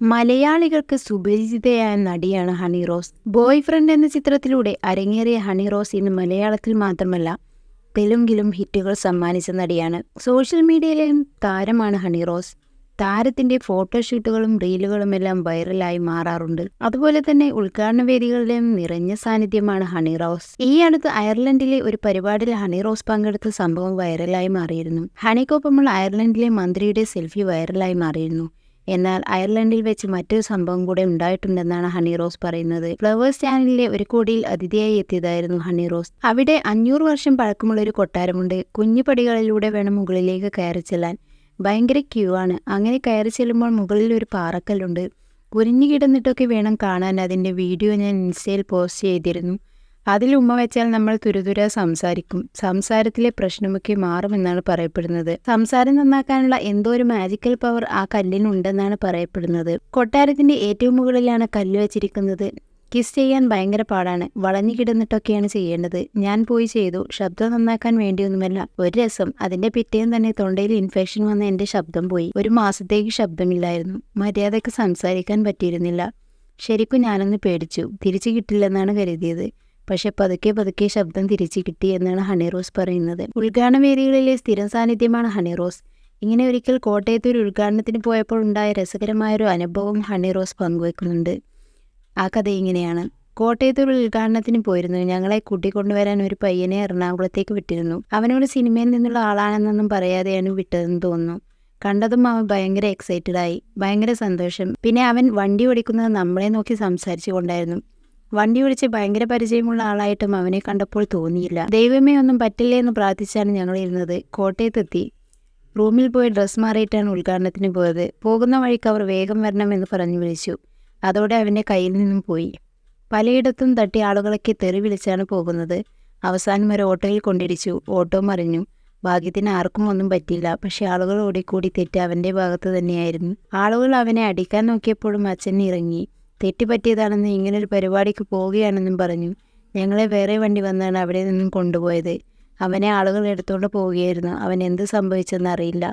മലയാളികൾക്ക് സുപരിചിതയായ നടിയാണ് Honey Rose. Boy friend എന്ന ചിത്രത്തിലൂടെ അരങ്ങേറിയ ഹണി റോസ് ഇന്ന് മലയാളത്തിൽ മാത്രമല്ല തെലുങ്കിലും ഹിറ്റുകൾ സമ്മാനിച്ച നടിയാണ്. സോഷ്യൽ മീഡിയയിലെയും താരമാണ് ഹണി റോസ്. താരത്തിന്റെ ഫോട്ടോഷൂട്ടുകളും റീലുകളുമെല്ലാം വൈറലായി മാറാറുണ്ട്. അതുപോലെ തന്നെ ഉദ്ഘാടന വേദികളിലെയും നിറഞ്ഞ സാന്നിധ്യമാണ് ഹണി റോസ്. ഈ അടുത്ത് അയർലൻഡിലെ ഒരു പരിപാടിയിൽ ഹണി റോസ് പങ്കെടുത്ത സംഭവം വൈറലായി മാറിയിരുന്നു. ഹണിക്കൊപ്പമുള്ള അയർലൻഡിലെ മന്ത്രിയുടെ സെൽഫി വൈറലായി മാറിയിരുന്നു. എന്നാൽ അയർലൻഡിൽ വെച്ച് മറ്റൊരു സംഭവം കൂടെ ഉണ്ടായിട്ടുണ്ടെന്നാണ് ഹണി റോസ് പറയുന്നത്. ഫ്ലവേഴ്സ് ചാനലിലെ ഒരു കോടിയിൽ അതിഥിയായി എത്തിയതായിരുന്നു ഹണി റോസ്. അവിടെ 500 വർഷം പഴക്കമുള്ള ഒരു കൊട്ടാരമുണ്ട്. കുഞ്ഞു പടികളിലൂടെ വേണം മുകളിലേക്ക് കയറി ചെല്ലാൻ. ഭയങ്കര ക്യൂ ആണ്. അങ്ങനെ കയറി ചെല്ലുമ്പോൾ മുകളിൽ ഒരു പാറക്കല്ലുണ്ട്. കുനിഞ്ഞു കിടന്നിട്ടൊക്കെ വേണം കാണാൻ. അതിൻ്റെ വീഡിയോ ഞാൻ ഇൻസ്റ്റയിൽ പോസ്റ്റ് ചെയ്തിരുന്നു. അതിൽ ഉമ്മ വെച്ചാൽ നമ്മൾ തുരുതുര സംസാരിക്കും. സംസാരത്തിലെ പ്രശ്നമൊക്കെ മാറുമെന്നാണ് പറയപ്പെടുന്നത്. സംസാരം നന്നാക്കാനുള്ള എന്തോ ഒരു മാജിക്കൽ പവർ ആ കല്ലിനുണ്ടെന്നാണ് പറയപ്പെടുന്നത്. കൊട്ടാരത്തിന്റെ ഏറ്റവും മുകളിലാണ് കല്ല് വെച്ചിരിക്കുന്നത്. കിസ് ചെയ്യാൻ ഭയങ്കര പാടാണ്. വളഞ്ഞു കിടന്നിട്ടൊക്കെയാണ് ചെയ്യേണ്ടത്. ഞാൻ പോയി ചെയ്തു. ശബ്ദം നന്നാക്കാൻ വേണ്ടിയൊന്നുമല്ല. ഒരു രസം. അതിന്റെ പിറ്റേന്ന് തന്നെ തൊണ്ടയിൽ ഇൻഫെക്ഷൻ വന്ന എന്റെ ശബ്ദം പോയി. ഒരു മാസത്തേക്ക് ശബ്ദമില്ലായിരുന്നു. മര്യാദയ്ക്ക് സംസാരിക്കാൻ പറ്റിയിരുന്നില്ല. ശരിക്കും ഞാനൊന്ന് പേടിച്ചു. തിരിച്ചു കിട്ടില്ലെന്നാണ് കരുതിയത്. പക്ഷെ പതുക്കെ ശബ്ദം തിരിച്ചു കിട്ടി എന്നാണ് ഹണി റോസ് പറയുന്നത്. ഉദ്ഘാടന വേദികളിലെ സ്ഥിരം സാന്നിധ്യമാണ് ഹണി റോസ്. ഇങ്ങനെ ഒരിക്കൽ കോട്ടയത്ത് ഒരു ഉദ്ഘാടനത്തിന് പോയപ്പോൾ ഉണ്ടായ രസകരമായൊരു അനുഭവം ഹണി റോസ് പങ്കുവെക്കുന്നുണ്ട്. ആ കഥ ഇങ്ങനെയാണ്. കോട്ടയത്ത് ഒരു ഉദ്ഘാടനത്തിന് പോയിരുന്നു. ഞങ്ങളെ കൂട്ടിക്കൊണ്ടുവരാൻ ഒരു പയ്യനെ എറണാകുളത്തേക്ക് വിട്ടിരുന്നു. അവനോട് സിനിമയിൽ നിന്നുള്ള ആളാണെന്നൊന്നും പറയാതെയാണ് വിട്ടതെന്ന് തോന്നുന്നു. കണ്ടതും അവൻ ഭയങ്കര എക്സൈറ്റഡ് ആയി. ഭയങ്കര സന്തോഷം. പിന്നെ അവൻ വണ്ടി ഓടിക്കുന്നത് നമ്മളെ നോക്കി സംസാരിച്ചു കൊണ്ടായിരുന്നു. വണ്ടി ഓടിച്ച് ഭയങ്കര പരിചയമുള്ള ആളായിട്ടും അവനെ കണ്ടപ്പോൾ തോന്നിയില്ല. ദൈവമേ ഒന്നും പറ്റില്ലേ എന്ന് പ്രാർത്ഥിച്ചാണ് ഞങ്ങൾ ഇരുന്നത്. കോട്ടയത്തെത്തി. റൂമിൽ പോയി ഡ്രസ്സ് മാറിയിട്ടാണ് ഉദ്ഘാടനത്തിന് പോയത്. പോകുന്ന വഴിക്ക് അവർ വേഗം വരണമെന്ന് പറഞ്ഞു വിളിച്ചു. അതോടെ അവൻ്റെ കയ്യിൽ നിന്നും പോയി. പലയിടത്തും തട്ടി ആളുകളൊക്കെ തെറി വിളിച്ചാണ് പോകുന്നത്. അവസാനം ഒരു ഓട്ടോയിൽ കൊണ്ടിരിച്ചു. ഓട്ടോ മറിഞ്ഞു. ഭാഗ്യത്തിന് ആർക്കും ഒന്നും പറ്റിയില്ല. പക്ഷെ ആളുകൾ ഓടിക്കൂടി തെറ്റ് അവൻ്റെ ഭാഗത്ത് തന്നെയായിരുന്നു. ആളുകൾ അവനെ അടിക്കാൻ നോക്കിയപ്പോഴും അച്ഛൻ ഇറങ്ങി. തെറ്റുപറ്റിയതാണെന്ന് ഇങ്ങനൊരു പരിപാടിക്ക് പോവുകയാണെന്നും പറഞ്ഞു. ഞങ്ങളെ വേറെ വണ്ടി വന്നാണ് അവിടെ നിന്നും കൊണ്ടുപോയത്. അവനെ ആളുകൾ എടുത്തുകൊണ്ട് പോവുകയായിരുന്നു. അവൻ എന്ത് സംഭവിച്ചെന്ന് അറിയില്ല.